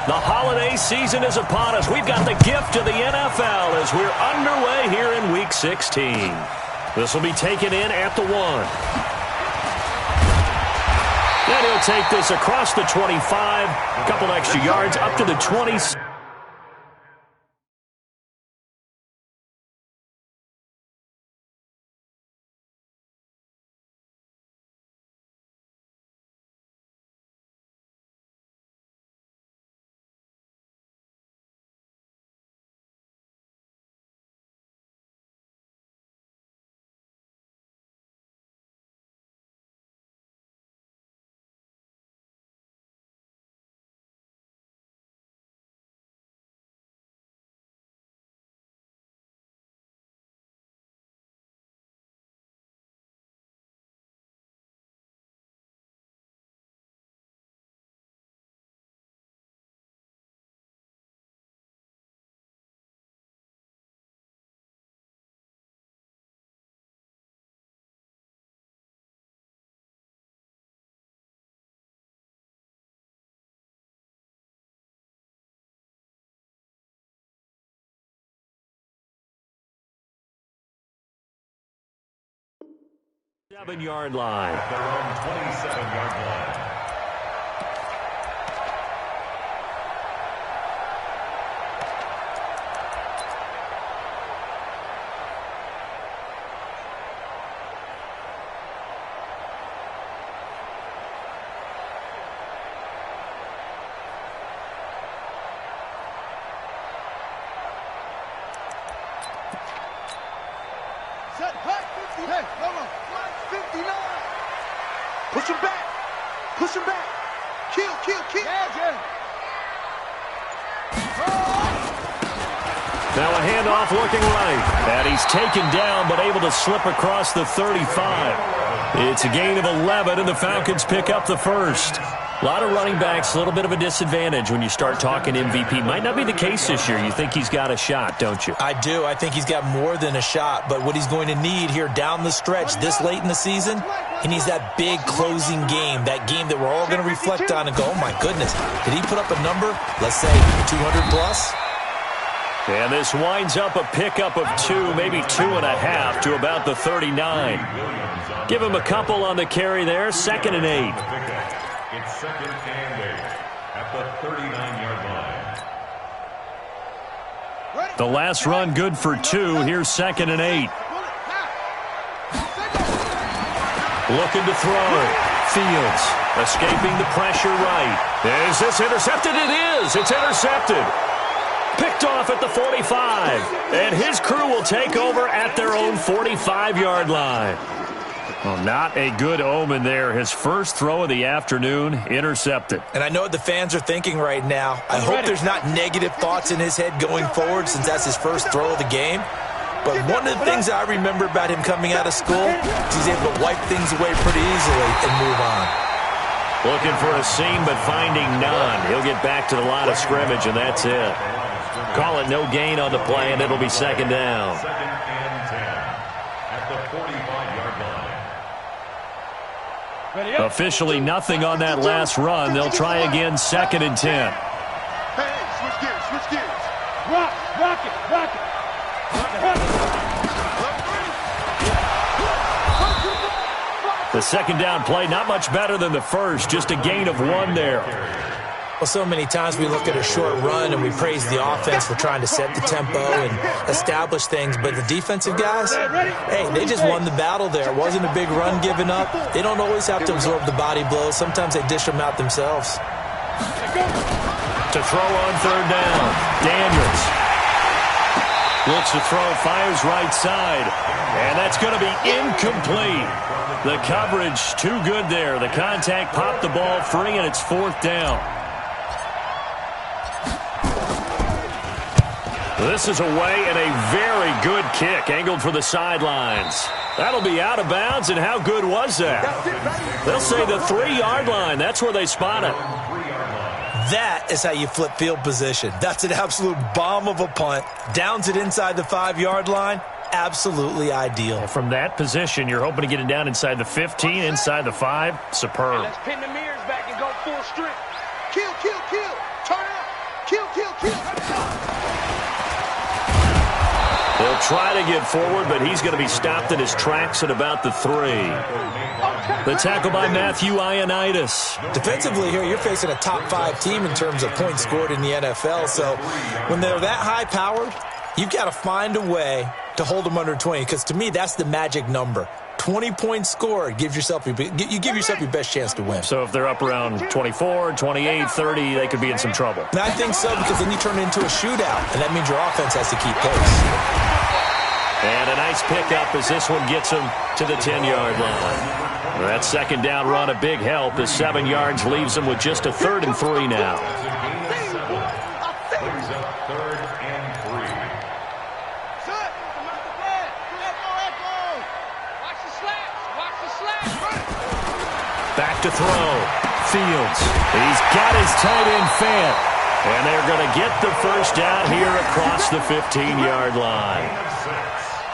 The holiday season is upon us. We've got the gift of the NFL as we're underway here in Week 16. This will be taken in at the 1. Then he'll take this across the 25, a couple extra yards up to the 20. Seven-yard line. Their own 27-yard line. Set, hut, 50, hey, hold on. 59. Push him back. Push him back. Kill, kill, kill. Yeah. Now a handoff looking right. And he's taken down but able to slip across the 35. It's a gain of 11 and the Falcons pick up the first. A lot of running backs, a little bit of a disadvantage when you start talking MVP. Might not be the case this year. You think he's got a shot, don't you? I do. I think he's got more than a shot. But what he's going to need here down the stretch this late in the season, he needs that big closing game, that game that we're all going to reflect on and go, oh, my goodness, did he put up a number, let's say 200 plus? And this winds up a pickup of 2, maybe 2.5 to about the 39. Give him a couple on the carry there, 2nd and 8. It's 2nd and 8 at the 39-yard line. The last run good for 2. Here's 2nd and 8. Looking to throw. Fields escaping the pressure right. Is this intercepted? It is. It's intercepted. Picked off at the 45. And his crew will take over at their own 45-yard line. Well, not a good omen there. His first throw of the afternoon, intercepted. And I know what the fans are thinking right now. I hope there's not negative thoughts in his head going forward since that's his first throw of the game. But one of the things I remember about him coming out of school is he's able to wipe things away pretty easily and move on. Looking for a seam, but finding none. He'll get back to the line of scrimmage, and that's it. Call it no gain on the play, and it'll be 2nd down. 2nd and 10 at the 45-yard line. Officially nothing on that last run. They'll try again 2nd and 10. Hey, switch gears, switch gears. Rock it. The 2nd down play, not much better than the first. Just a gain of 1 there. Well, so many times we look at a short run and we praise the offense for trying to set the tempo and establish things, but the defensive guys, hey, they just won the battle there. It wasn't a big run given up. They don't always have to absorb the body blows. Sometimes they dish them out themselves. To throw on 3rd down, Daniels. Looks to throw, fires right side, and that's going to be incomplete. The coverage too good there. The contact popped the ball free, and it's 4th down. This is away and a very good kick angled for the sidelines. That'll be out of bounds, and how good was that? They'll say the 3-yard line. That's where they spot it. That is how you flip field position. That's an absolute bomb of a punt. Downs it inside the 5-yard line. Absolutely ideal. From that position, you're hoping to get it down inside the 15, inside the 5. Superb. Let's pin the mirrors back and go full strength. Kill. Turn up. try to get forward, but he's going to be stopped in his tracks at about the 3. The tackle by Matthew Ioannidis. Defensively here, you're facing a top-5 team in terms of points scored in the NFL. So when they're that high-powered, you've got to find a way to hold them under 20, because to me, that's the magic number. 20 points scored, you give yourself your best chance to win. So if they're up around 24, 28, 30, they could be in some trouble. And I think so, because then you turn it into a shootout, and that means your offense has to keep pace. And a nice pickup as this one gets him to the 10-yard line. That second down run, a big help, as 7 yards leaves him with just a 3rd and 3 now. Back to throw. Fields. He's got his tight end Fant. And they're going to get the first down here across the 15-yard line.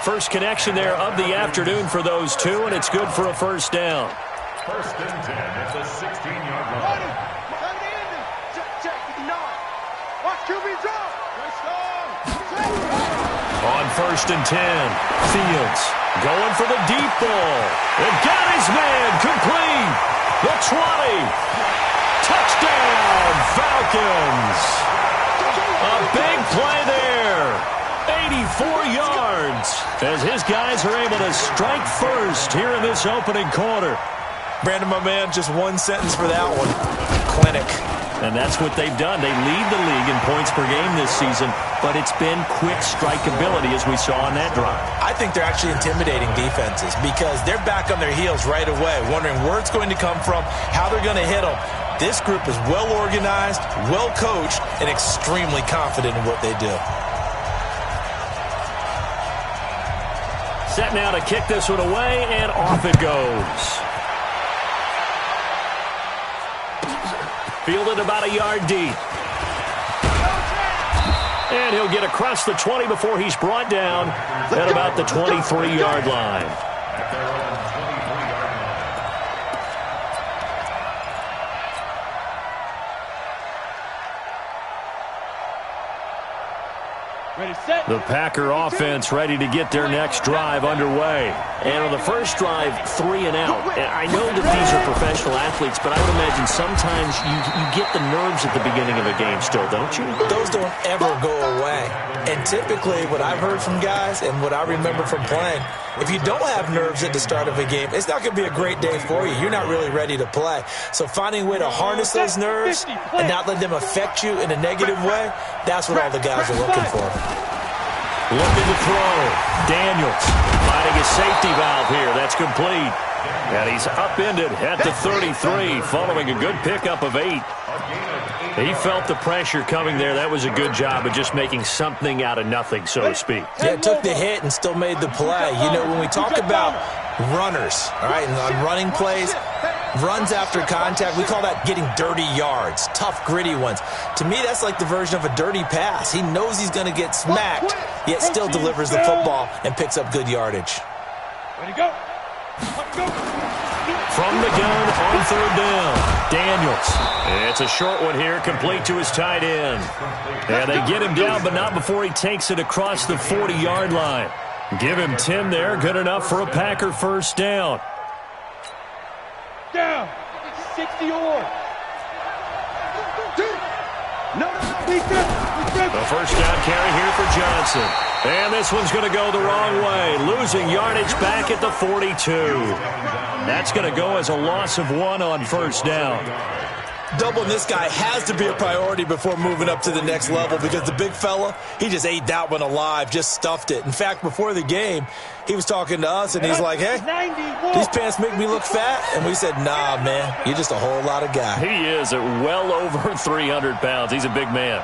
First connection there of the afternoon for those two, and it's good for a first down. 1st and 10 at the 16-yard line. On 1st and 10, Fields going for the deep ball. And got his man complete. The 20. Touchdown, Falcons. A big play there. 84 yards as his guys are able to strike first here in this opening quarter. Brandon, my man, just one sentence for that one. Clinic. And that's what they've done. They lead the league in points per game this season, but it's been quick strikeability as we saw on that drive. I think they're actually intimidating defenses because they're back on their heels right away, wondering where it's going to come from, how they're going to hit them. This group is well organized, well coached, and extremely confident in what they do. Set now to kick this one away, and off it goes. Fielded about a yard deep. And he'll get across the 20 before he's brought down at about the 23-yard line. The Packer offense ready to get their next drive underway. And on the first drive, 3 and out. And I know that these are professional athletes, but I would imagine sometimes you get the nerves at the beginning of a game still, don't you? Those don't ever go away. And typically what I've heard from guys and what I remember from playing, if you don't have nerves at the start of a game, it's not going to be a great day for you. You're not really ready to play. So finding a way to harness those nerves and not let them affect you in a negative way, that's what all the guys are looking for. Looking to throw. Daniels finding his safety valve here. That's complete. And he's upended at the 33 following a good pickup of 8. He felt the pressure coming there. That was a good job of just making something out of nothing, so to speak. Yeah, took the hit and still made the play. You know, when we talk about runners, all right, and on running plays, runs after contact, we call that getting dirty yards, tough, gritty ones. To me, that's like the version of a dirty pass. He knows he's going to get smacked, yet still delivers the football and picks up good yardage. Ready, go. From the gun on 3rd down, Daniels. It's a short one here, complete to his tight end. And they get him down, but not before he takes it across the 40-yard line. Give him 10 there, good enough for a Packer first down. Down. 60 or. The first down carry here for Johnson. And this one's going to go the wrong way, losing yardage back at the 42. That's going to go as a loss of 1 on first down. Doubling this guy has to be a priority before moving up to the next level because the big fella, he just ate that one alive, just stuffed it. In fact, before the game, he was talking to us, and he's like, hey, these pants make me look fat? And we said, nah, man, you're just a whole lot of guy. He is at well over 300 pounds. He's a big man.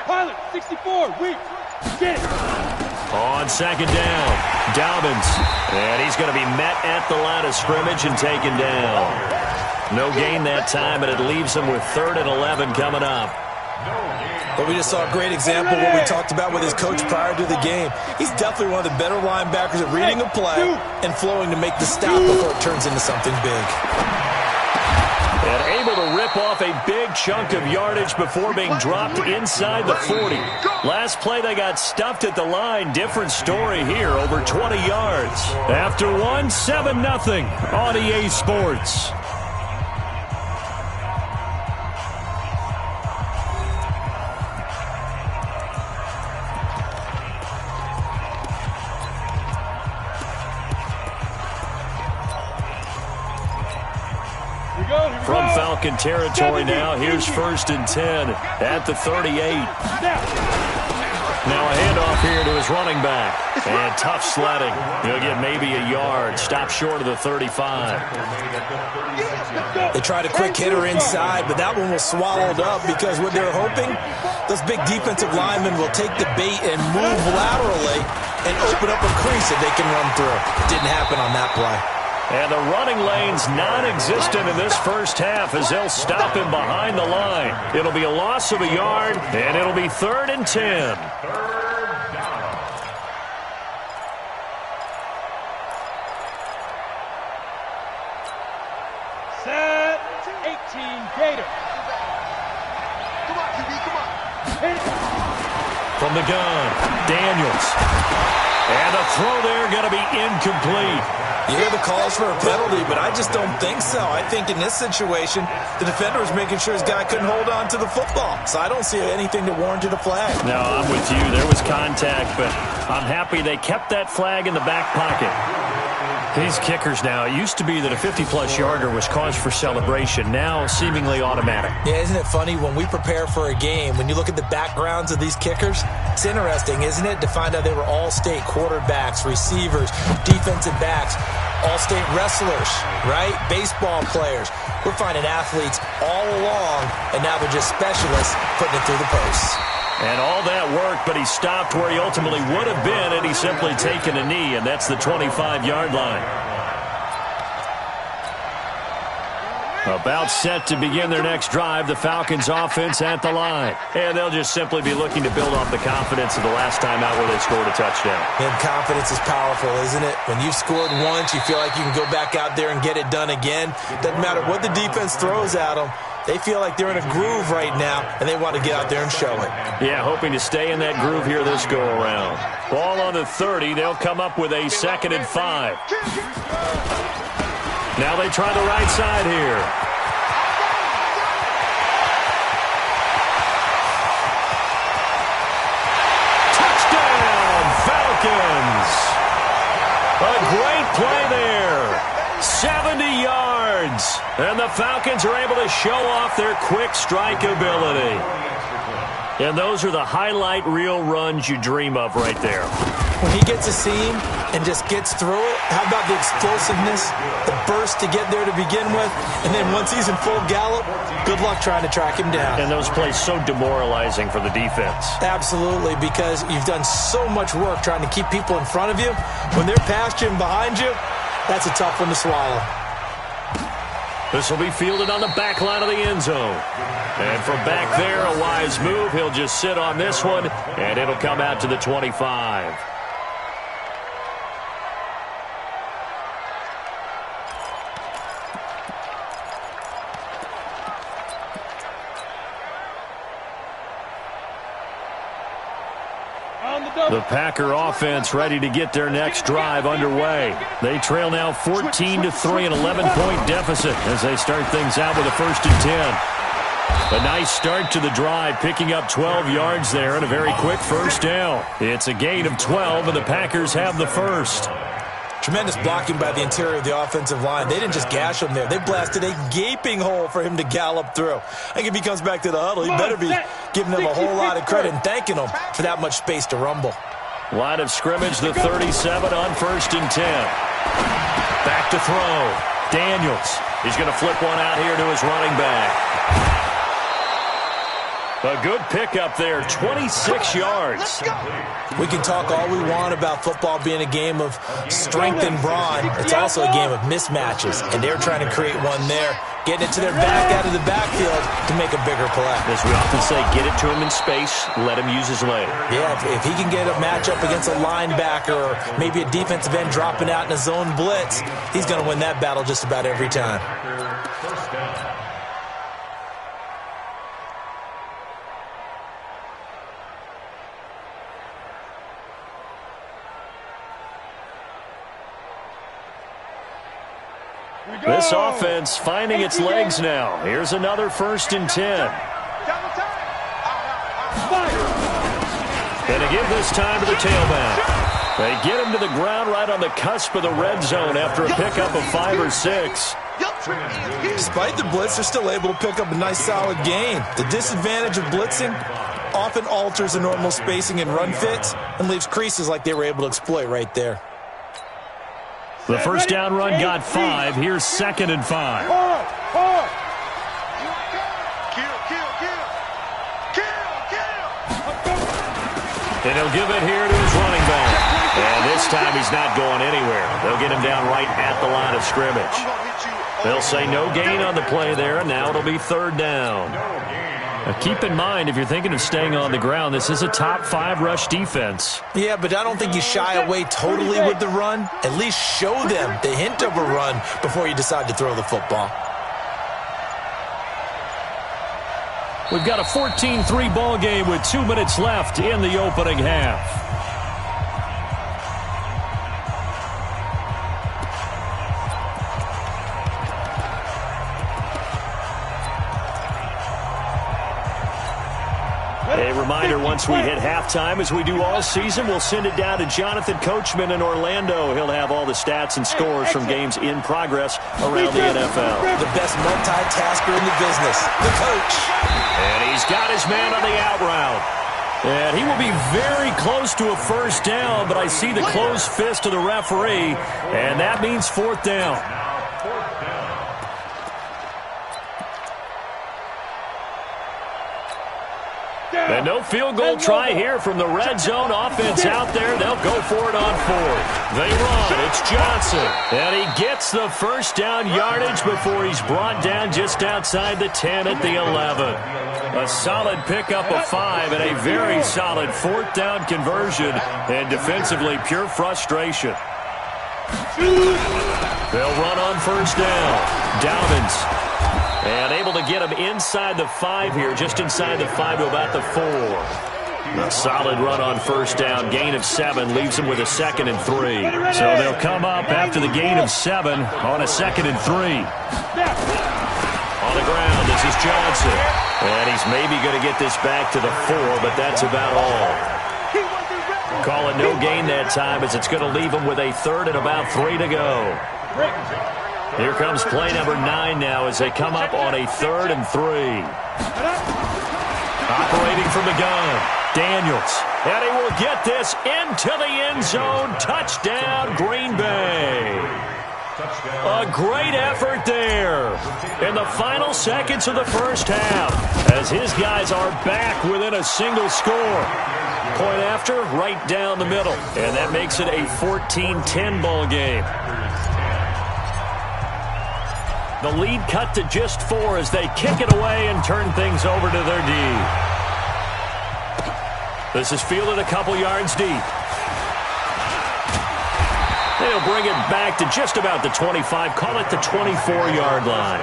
Pilot, 64, weak. Get it. On second down, Dobbins. And he's going to be met at the line of scrimmage and taken down. No gain that time, and it leaves him with 3rd and 11 coming up. But we just saw a great example of what we talked about with his coach prior to the game. He's definitely one of the better linebackers at reading a play and flowing to make the stop before it turns into something big. And able to rip off a big chunk of yardage before being dropped inside the 40. Last play, they got stuffed at the line. Different story here, over 20 yards. After one, 7-0 on EA Sports. From Falcon territory now, here's 1st and 10 at the 38. Now a handoff here to his running back. And tough sledding. He'll get maybe a yard. Stop short of the 35. They tried a quick hitter inside, but that one was swallowed up because what they're hoping, those big defensive linemen will take the bait and move laterally and open up a crease that they can run through. It didn't happen on that play. And the running lane's non-existent in this first half as they'll stop him behind the line. It'll be a loss of a yard, and it'll be 3rd and 10. Set 18 Gator. Come on, QB, come on. From the gun, Daniels. And a throw there going to be incomplete. You hear the calls for a penalty, but I just don't think so. I think in this situation, the defender was making sure his guy couldn't hold on to the football. So I don't see anything that warranted a flag. No, I'm with you. There was contact, but I'm happy they kept that flag in the back pocket. These kickers now, it used to be that a 50-plus yarder was cause for celebration. Now, seemingly automatic. Yeah, isn't it funny when we prepare for a game, when you look at the backgrounds of these kickers, it's interesting, isn't it, to find out they were all-state quarterbacks, receivers, defensive backs, all-state wrestlers, right? Baseball players. We're finding athletes all along, and now they're just specialists putting it through the posts. And all that worked, but he stopped where he ultimately would have been, and he's simply taken a knee, and that's the 25-yard line. About set to begin their next drive, the Falcons offense at the line. And they'll just simply be looking to build off the confidence of the last time out where they scored a touchdown. And confidence is powerful, isn't it? When you've scored once, you feel like you can go back out there and get it done again. Doesn't matter what the defense throws at them. They feel like they're in a groove right now, and they want to get out there and show it. Yeah, hoping to stay in that groove here this go-around. Ball on the 30. They'll come up with a 2nd and 5. Now they try the right side here. Touchdown, Falcons! A great play there. 70 yards. And the Falcons are able to show off their quick strike ability. And those are the highlight reel runs you dream of right there. When he gets a seam and just gets through it, how about the explosiveness, the burst to get there to begin with, and then once he's in full gallop, good luck trying to track him down. And those plays so demoralizing for the defense. Absolutely, because you've done so much work trying to keep people in front of you. When they're past you and behind you, that's a tough one to swallow. This will be fielded on the back line of the end zone. And from back there, a wise move. He'll just sit on this one, and it'll come out to the 25. The Packer offense ready to get their next drive underway. They trail now 14-3, an 11-point deficit as they start things out with a 1st and 10. A nice start to the drive, picking up 12 yards there and a very quick first down. It's a gain of 12, and the Packers have the first. Tremendous blocking by the interior of the offensive line. They didn't just gash him there. They blasted a gaping hole for him to gallop through. I think if he comes back to the huddle, he better be giving them a whole lot of credit and thanking them for that much space to rumble. Line of scrimmage, the 37 on 1st and 10. Back to throw. Daniels. He's going to flip one out here to his running back. A good pickup there, 26 yards. We can talk all we want about football being a game of strength and brawn. It's also a game of mismatches, and they're trying to create one there, getting it to their back out of the backfield to make a bigger play. As we often say, get it to him in space, let him use his leg. Yeah, if he can get a matchup against a linebacker or maybe a defensive end dropping out in a zone blitz, he's going to win that battle just about every time. This offense finding its legs now. Here's another 1st and 10. And to give this time to the tailback. They get him to the ground right on the cusp of the red zone after a pickup of 5 or 6. Despite the blitz, they're still able to pick up a nice, solid gain. The disadvantage of blitzing often alters the normal spacing and run fits and leaves creases like they were able to exploit right there. The first down run got 5. Here's 2nd and 5. And he'll give it here to his running back. And this time he's not going anywhere. They'll get him down right at the line of scrimmage. They'll say no gain on the play there, and now it'll be 3rd down. Now keep in mind, if you're thinking of staying on the ground, this is a top 5 rush defense. Yeah, but I don't think you shy away totally with the run. At least show them the hint of a run before you decide to throw the football. We've got a 14-3 ball game with 2 minutes left in the opening half. A reminder, once we hit halftime, as we do all season, we'll send it down to Jonathan Coachman in Orlando. He'll have all the stats and scores from games in progress around the NFL. The best multitasker in the business, the coach. And he's got his man on the out route. And he will be very close to a 1st down, but I see the closed fist of the referee, and that means 4th down. And no field goal try here from the red zone. Offense out there. They'll go for it on 4th. They run. It's Johnson. And he gets the 1st down yardage before he's brought down just outside the 10 at the 11. A solid pickup of 5 and a very solid 4th down conversion. And defensively, pure frustration. They'll run on 1st down. Dobbins. And able to get him inside the 5 here, just inside the 5 to about the 4. A solid run on 1st down, gain of 7, leaves him with a 2nd and 3. So they'll come up after the gain of 7 on a 2nd and 3. On the ground, this is Johnson. And he's maybe going to get this back to the 4, but that's about all. Call it no gain that time, as it's going to leave him with a 3rd and about 3 to go. Here comes play number 9 now as they come up on a 3rd and 3. Operating from the gun, Daniels. And he will get this into the end zone. Touchdown, Green Bay. A great effort there in the final seconds of the 1st half as his guys are back within a single score. Point after, right down the middle. And that makes it a 14-10 ball game. The lead cut to just 4 as they kick it away and turn things over to their D. This is fielded a couple yards deep. They'll bring it back to just about the 25, call it the 24-yard line.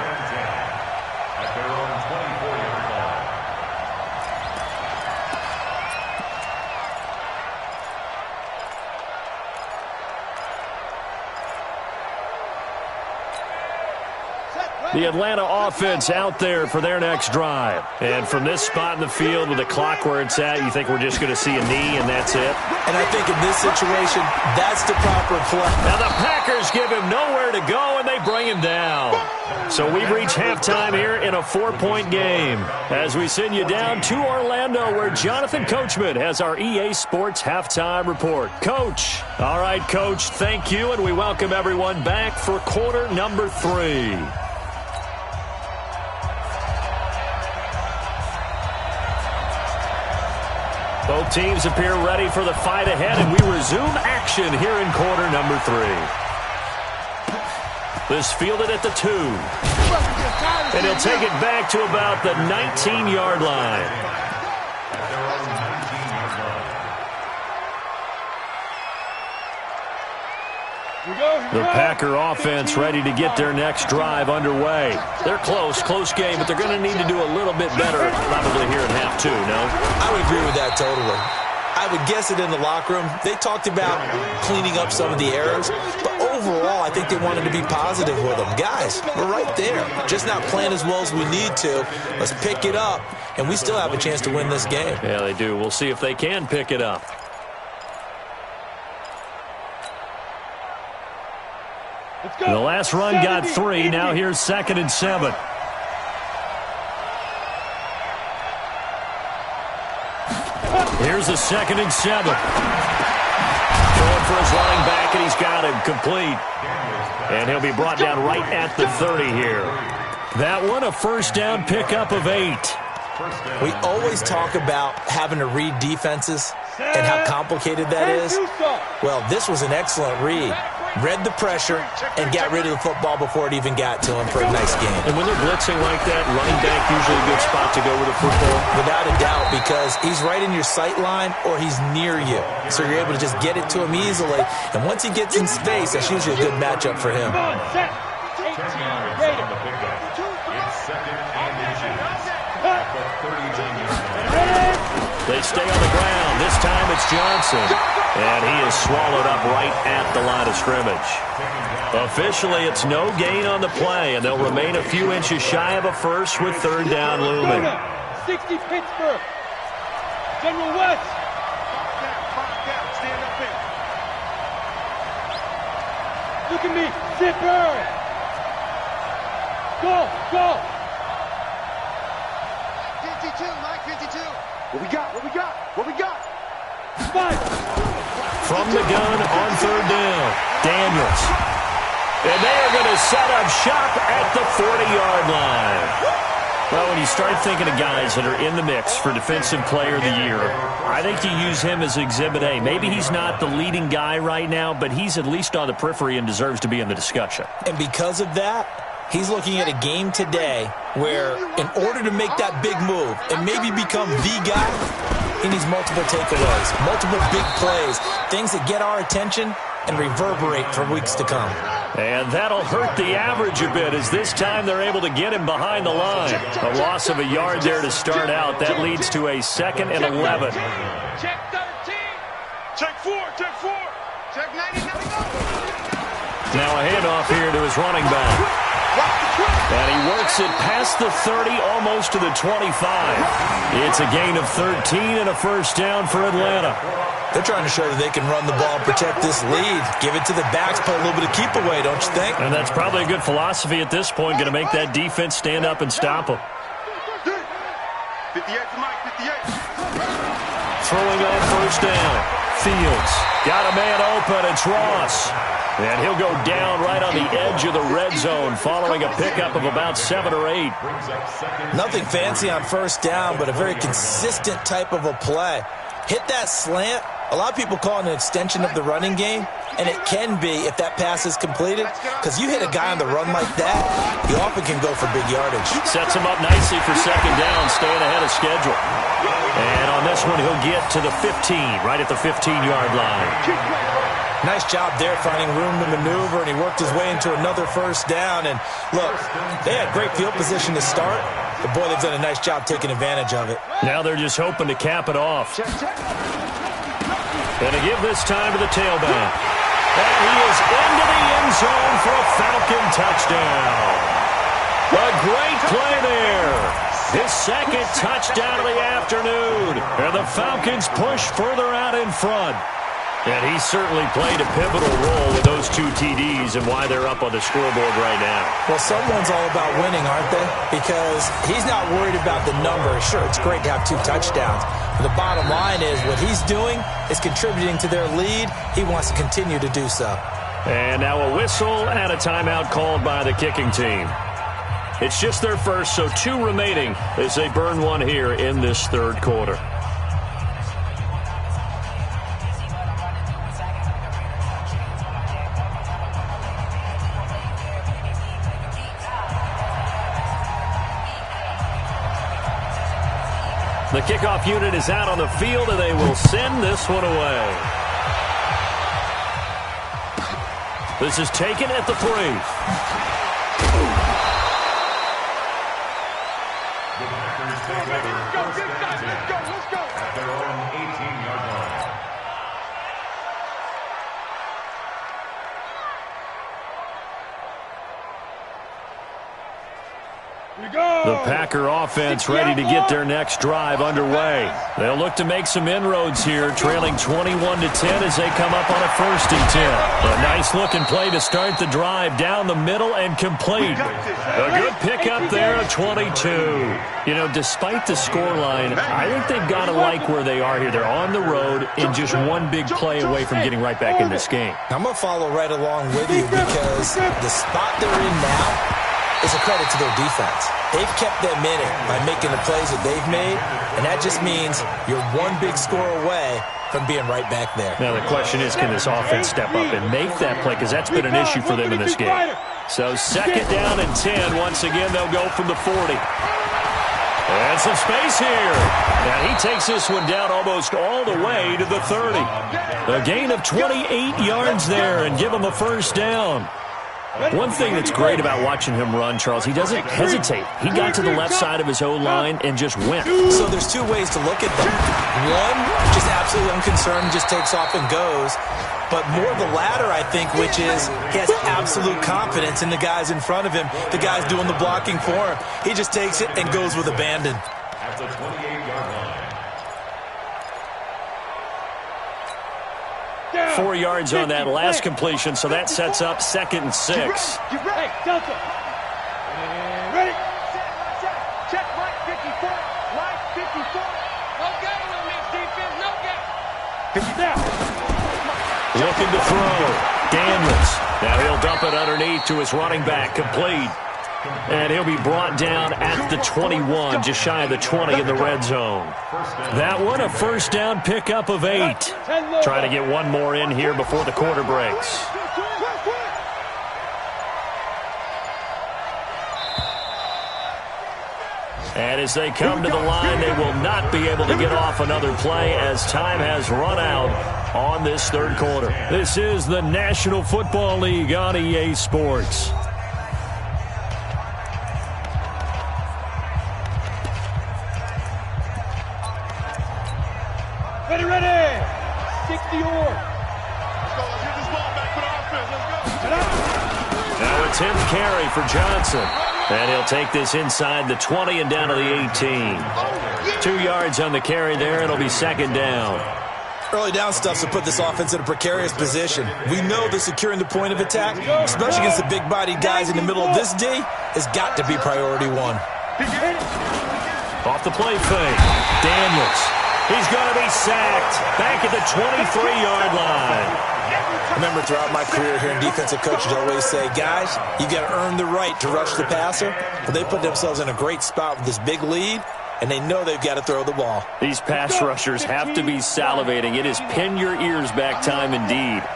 The Atlanta offense out there for their next drive. And from this spot in the field with the clock where it's at, you think we're just going to see a knee and that's it? And I think in this situation, that's the proper play. Now the Packers give him nowhere to go, and they bring him down. So we've reached halftime here in a 4-point game as we send you down to Orlando where Jonathan Coachman has our EA Sports halftime report. Coach. All right, Coach, thank you, and we welcome everyone back for quarter number 3. Both teams appear ready for the fight ahead, and we resume action here in quarter number 3. This fielded at the 2. And he'll take it back to about the 19-yard line. The Packer offense ready to get their next drive underway. They're close game, but they're going to need to do a little bit better probably here in half 2, no? I would agree with that totally. I would guess it in the locker room. They talked about cleaning up some of the errors, but overall, I think they wanted to be positive with him. Guys, we're right there. Just not playing as well as we need to. Let's pick it up, and we still have a chance to win this game. Yeah, they do. We'll see if they can pick it up. The last run got 3. Now here's 2nd and 7. Here's the 2nd and 7. Going for his running back, and he's got him complete. And he'll be brought down right at the 30 here. That one, a first down pickup of 8. We always talk about having to read defenses and how complicated that is. Well, this was an excellent read. Read the pressure and got rid of the football before it even got to him for a nice game. And when they're blitzing like that, running back usually a good spot to go with the football. Without a doubt, because he's right in your sight line or he's near you. So you're able to just get it to him easily. And once he gets in space, that's usually a good matchup for him. They stay on the ground. This time it's Johnson. And he is swallowed up right at the line of scrimmage. Officially, it's no gain on the play, and they'll remain a few inches shy of a first with 3rd down looming. 60 Pittsburgh. General West. Stand up here. Look at me. Zipper. Go. 52, Mike, 52. What we got? From the gun on 3rd down, Daniels. And they are going to set up shop at the 40-yard line. Well, when you start thinking of guys that are in the mix for Defensive Player of the Year, I think you use him as Exhibit A. Maybe he's not the leading guy right now, but he's at least on the periphery and deserves to be in the discussion. And because of that, he's looking at a game today where in order to make that big move and maybe become the guy, he needs multiple takeaways, multiple big plays, things that get our attention and reverberate for weeks to come. And that'll hurt the average a bit as this time they're able to get him behind the line. A loss of a yard there to start out. That leads to a 2nd and 11. Check 13. Check 4. Check 90. Now a handoff here to his running back. And he works it past the 30, almost to the 25. It's a gain of 13 and a first down for Atlanta. They're trying to show that they can run the ball and protect this lead. Give it to the backs, play a little bit of keep away, don't you think? And that's probably a good philosophy at this point, going to make that defense stand up and stop them. 58 to Mike, 58. Throwing on first down. Fields got a man open. It's Ross. And he'll go down right on the edge of the red zone following a pickup of about 7 or 8. Nothing fancy on first down, but a very consistent type of a play. Hit that slant. A lot of people call it an extension of the running game, and it can be if that pass is completed, because you hit a guy on the run like that, he often can go for big yardage. Sets him up nicely for 2nd down, staying ahead of schedule. And on this one, he'll get to the 15, right at the 15-yard line. Nice job there finding room to maneuver, and he worked his way into another first down. And look, they had great field position to start, but boy, they've done a nice job taking advantage of it. Now they're just hoping to cap it off. And to give this time to the tailback. And he is into the end zone for a Falcon touchdown. A great play there. His 2nd touchdown of the afternoon. And the Falcons push further out in front. And he certainly played a pivotal role with those 2 TDs and why they're up on the scoreboard right now. Well, someone's all about winning, aren't they? Because he's not worried about the number. Sure, it's great to have 2 touchdowns. But the bottom line is what he's doing is contributing to their lead. He wants to continue to do so. And now a whistle and a timeout called by the kicking team. It's just their first, so 2 remaining as they burn one here in this 3rd quarter. The kickoff unit is out on the field, and they will send this one away. This is taken at the 3. The Packers take over first and 10 at their own 18-yard line. The Packer offense ready to get their next drive underway. They'll look to make some inroads here, trailing 21-10 as they come up on a 1st and 10. A nice-looking play to start the drive down the middle and complete. A good pickup there of 22. You know, despite the scoreline, I think they've got to like where they are here. They're on the road and just one big play away from getting right back in this game. I'm going to follow right along with you because the spot they're in now is a credit to their defense. They've kept them in it by making the plays that they've made, and that just means you're one big score away from being right back there. Now the question is, can this offense step up and make that play? Because that's been an issue for them in this game. So 2nd down and 10. Once again, they'll go from the 40. And some space here. And he takes this one down almost all the way to the 30. A gain of 28 yards there and give him a 1st down. One thing that's great about watching him run, Charles, he doesn't hesitate. He got to the left side of his O-line and just went. So there's two ways to look at them. One, just absolutely unconcerned, just takes off and goes. But more the latter, I think, which is he has absolute confidence in the guys in front of him, the guys doing the blocking for him. He just takes it and goes with abandon. At the 28-yard line. 4 yards on that last completion, so that sets up 2nd and 6. Hey, Delta. Ready? Check line 54. Line 54. No game on this defense. No game. Now. Looking to throw. Daniels. Now he'll dump it underneath to his running back. Complete. And he'll be brought down at the 21, just shy of the 20 in the red zone. That one, a 1st down pickup of 8. Trying to get one more in here before the quarter breaks. And as they come to the line, they will not be able to get off another play as time has run out on this 3rd quarter. This is the National Football League on EA Sports. Ready. 60 or. Let's go. Let's get this ball back for the offense. Let's go. Now a 10th carry for Johnson. And he'll take this inside the 20 and down to the 18. 2 yards on the carry there. It'll be 2nd down. Early down stuff to put this offense in a precarious position. We know that securing the point of attack, especially against the big-bodied guys in the middle of this D, has got to be priority 1. Off the play fake. Daniels. He's going to be sacked back at the 23-yard line. Remember, throughout my career here in defensive coaches always say, guys, you got to earn the right to rush the passer. But they put themselves in a great spot with this big lead, and they know they've got to throw the ball. These pass rushers have to be salivating. It is pin your ears back time indeed.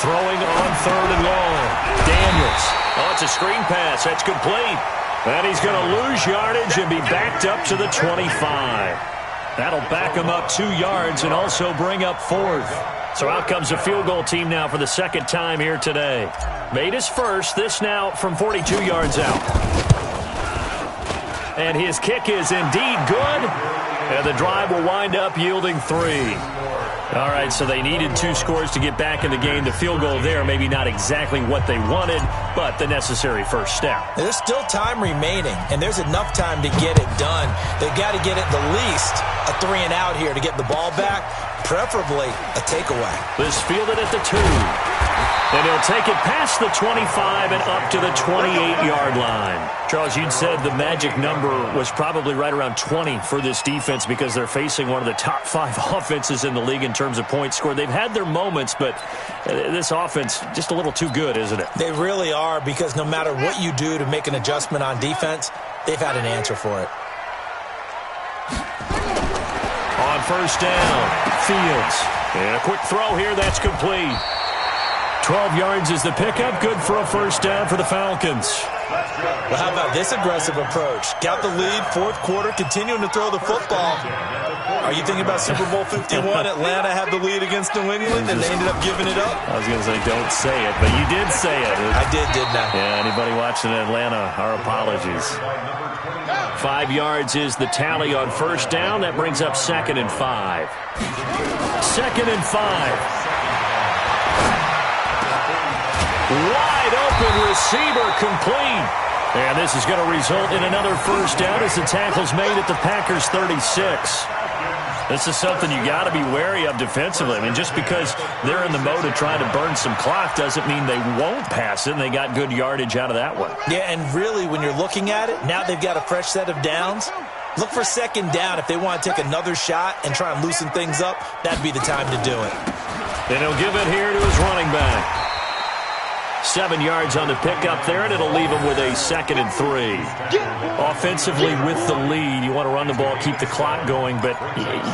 Throwing on 3rd and long. Daniels. Oh, it's a screen pass. That's complete. And he's going to lose yardage and be backed up to the 25. That'll back him up 2 yards and also bring up 4th. So out comes a field goal team now for the 2nd time here today. Made his first, this now from 42 yards out. And his kick is indeed good. And the drive will wind up yielding 3. All right, so they needed 2 scores to get back in the game. The field goal there, maybe not exactly what they wanted, but the necessary first step. There's still time remaining, and there's enough time to get it done. They've got to get it the least a 3 and out here to get the ball back, preferably a takeaway. This fielded at the 2. And he'll take it past the 25 and up to the 28-yard line. Charles, you'd said the magic number was probably right around 20 for this defense because they're facing one of the top 5 offenses in the league in terms of points scored. They've had their moments, but this offense just a little too good, isn't it? They really are, because no matter what you do to make an adjustment on defense, they've had an answer for it. On 1st down, Fields. And a quick throw here, that's complete. 12 yards is the pickup. Good for a 1st down for the Falcons. Well, how about this aggressive approach? Got the lead, 4th quarter, continuing to throw the football. Are you thinking about Super Bowl 51? Atlanta had the lead against New England, and they ended up giving it up? I was going to say, don't say it, but you did say it. I did, didn't I? Yeah, anybody watching Atlanta, our apologies. 5 yards is the tally on 1st down. That brings up 2nd and 5. 2nd and 5. Wide open receiver complete. And this is going to result in another first down as the tackle's made at the Packers' 36. This is something you got to be wary of defensively. I mean, just because they're in the mode of trying to burn some clock doesn't mean they won't pass it, and they got good yardage out of that one. Yeah, and really, when you're looking at it, now they've got a fresh set of downs. Look for second down. If they want to take another shot and try and loosen things up, that'd be the time to do it. And he'll give it here to his running back. 7 yards on the pickup there, and it'll leave him with a 2nd and 3. Offensively with the lead, you want to run the ball, keep the clock going, but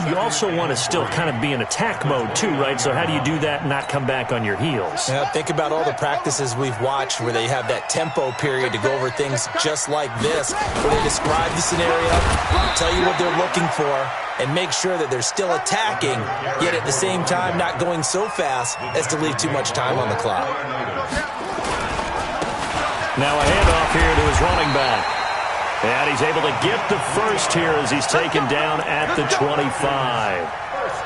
you also want to still kind of be in attack mode too, right? So how do you do that and not come back on your heels? Yeah, think about all the practices we've watched where they have that tempo period to go over things just like this, where they describe the scenario, tell you what they're looking for, and make sure that they're still attacking, yet at the same time not going so fast as to leave too much time on the clock. Now a handoff here to his running back. And he's able to get the first here as he's taken down at the 25.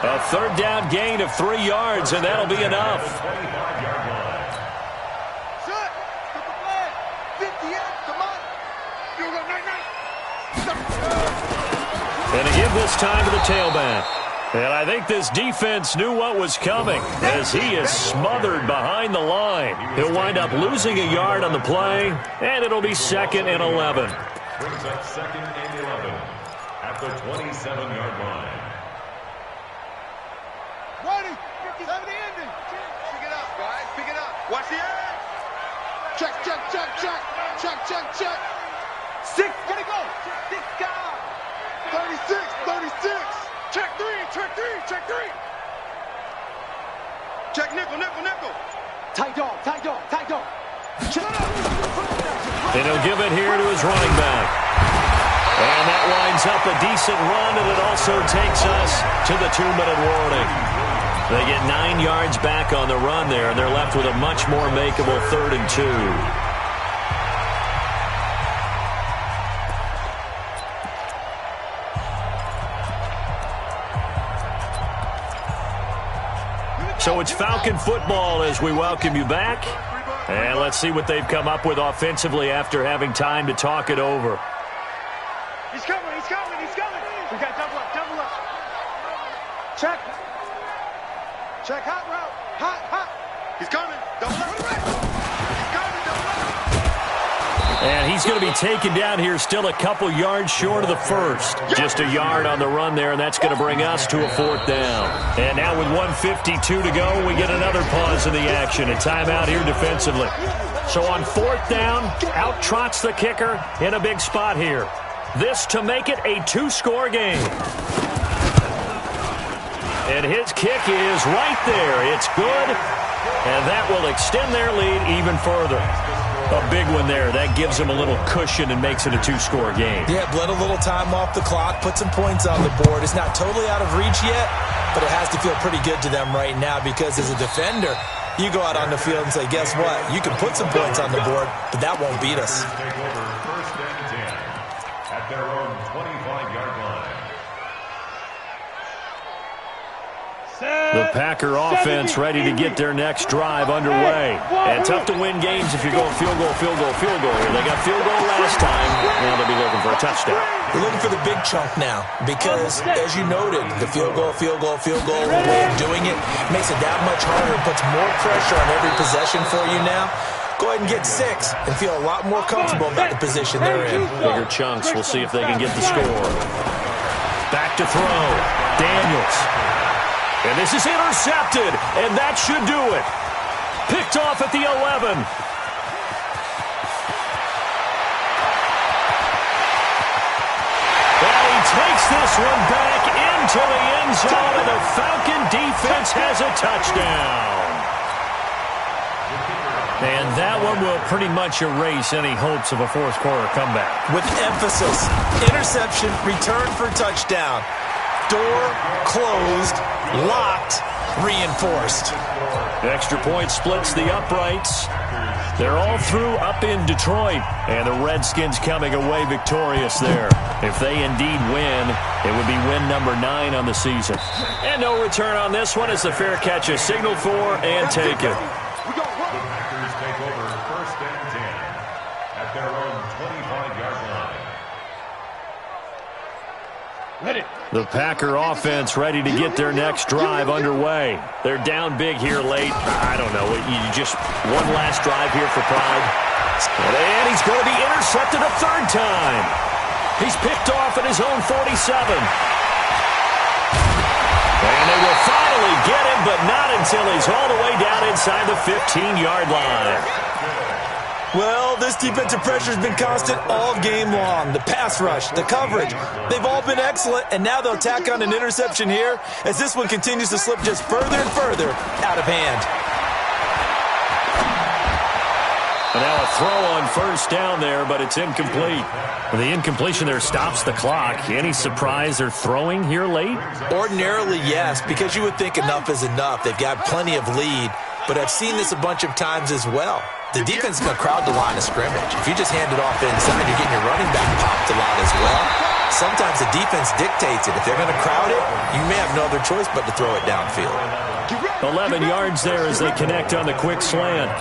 A third down gain of 3 yards, and that'll be enough. And to give this time to the tailback. And I think this defense knew what was coming as he is smothered behind the line. He'll wind up losing a yard on the play, and it'll be 2nd and 11. Brings up 2nd and 11 at the 27-yard line. Ready. 70 ending. Pick it up, guys. Pick it up. Watch the edge. Check, check, check, check. Check, check, check. 6. Let it go. 6 guys. 36, 36. Check 3, check 3, check 3. Check nickel, nickel, nickel. Tight dog, tight dog, tight dog. Shut up. And he'll give it here to his running back. And that lines up a decent run, and it also takes us to the 2-minute warning. They get 9 yards back on the run there, and they're left with a much more makeable 3rd and 2. So it's Falcon football as we welcome you back. And let's see what they've come up with offensively after having time to talk it over. He's coming, he's coming, he's coming. We got double up, double up. Check. Check hot route. Hot, hot. He's coming. Double up. He's coming, double up. And he's going to be taken down here still a couple yards short of the first. Just a yard on the run there, and that's going to bring us to a 4th down. And now with 1:52 to go, we get another pause in the action. A timeout here defensively. So on 4th down, out trots the kicker in a big spot here. This to make it a 2-score game. And his kick is right there. It's good, and that will extend their lead even further. A big one there. That gives them a little cushion and makes it a 2-score game. Yeah, bled a little time off the clock, put some points on the board. It's not totally out of reach yet, but it has to feel pretty good to them right now because as a defender, you go out on the field and say, guess what? You can put some points on the board, but that won't beat us. Take over 1st and 10 at their own 25-yard line. The Packer offense ready to get their next drive underway. And tough to win games if you're going field goal, field goal, field goal. They got field goal last time. Now they'll be looking for a touchdown. We're looking for the big chunk now because, as you noted, the field goal, way of doing it makes it that much harder. It puts more pressure on every possession for you now. Go ahead and get 6 and feel a lot more comfortable about the position they're in. Bigger chunks. We'll see if they can get the score. Back to throw. Daniels. And this is intercepted, and that should do it. Picked off at the 11. And he takes this one back into the end zone, and the Falcon defense has a touchdown. And that one will pretty much erase any hopes of a 4th-quarter comeback. With emphasis, interception, return for touchdown. Door closed, locked, reinforced. The extra point splits the uprights. They're all through up in Detroit, and the Redskins coming away victorious there. If they indeed win, it would be win number 9 on the season. And no return on this one as the fair catch is signaled for and taken. The Packers The Packer offense ready to get their next drive underway. They're down big here late. I don't know. You just one last drive here for Pride. And he's going to be intercepted a third time. He's picked off at his own 47. And they will finally get him, but not until he's all the way down inside the 15-yard line. Well, this defensive pressure has been constant all game long. The pass rush, the coverage, they've all been excellent, and now they'll tack on an interception here as this one continues to slip just further and further out of hand. And now a throw on first down there, but it's incomplete. The incompletion there stops the clock. Any surprise they're throwing here late? Ordinarily, yes, because you would think enough is enough. They've got plenty of lead, but I've seen this a bunch of times as well. The defense is going to crowd the line of scrimmage. If you just hand it off inside, you're getting your running back popped a lot as well. Sometimes the defense dictates it. If they're going to crowd it, you may have no other choice but to throw it downfield. 11 yards there as they connect on the quick slant.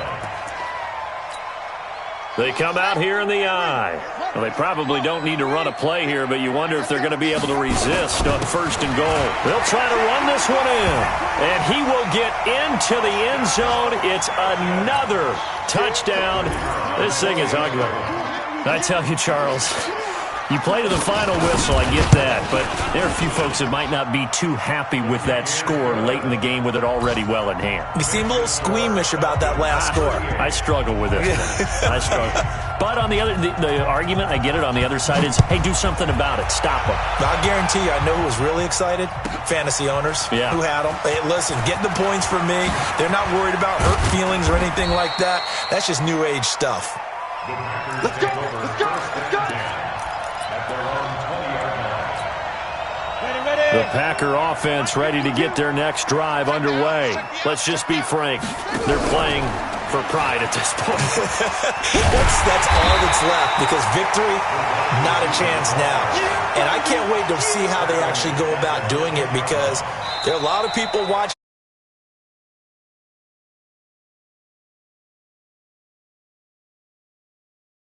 They come out here in the eye. Well, they probably don't need to run a play here, but you wonder if they're going to be able to resist on first and goal. They'll try to run this one in, and he will get into the end zone. It's another touchdown. This thing is ugly. I tell you, Charles, you play to the final whistle, I get that, but there are a few folks that might not be too happy with that score late in the game with it already well in hand. You seem a little squeamish about that last score. I struggle with it. I struggle. But on the other, the argument, I get it, on the other side is, hey, do something about it. Stop them. I guarantee you, I know who was really excited. Fantasy owners who had them. Hey, listen, get the points for me. They're not worried about hurt feelings or anything like that. That's just new age stuff. Let's go. Let's go. Let's go. The Packer offense ready to get their next drive underway. Let's just be frank. They're playing for pride at this point. that's all that's left, because victory, not a chance now. And I can't wait to see how they actually go about doing it, because there are a lot of people watching.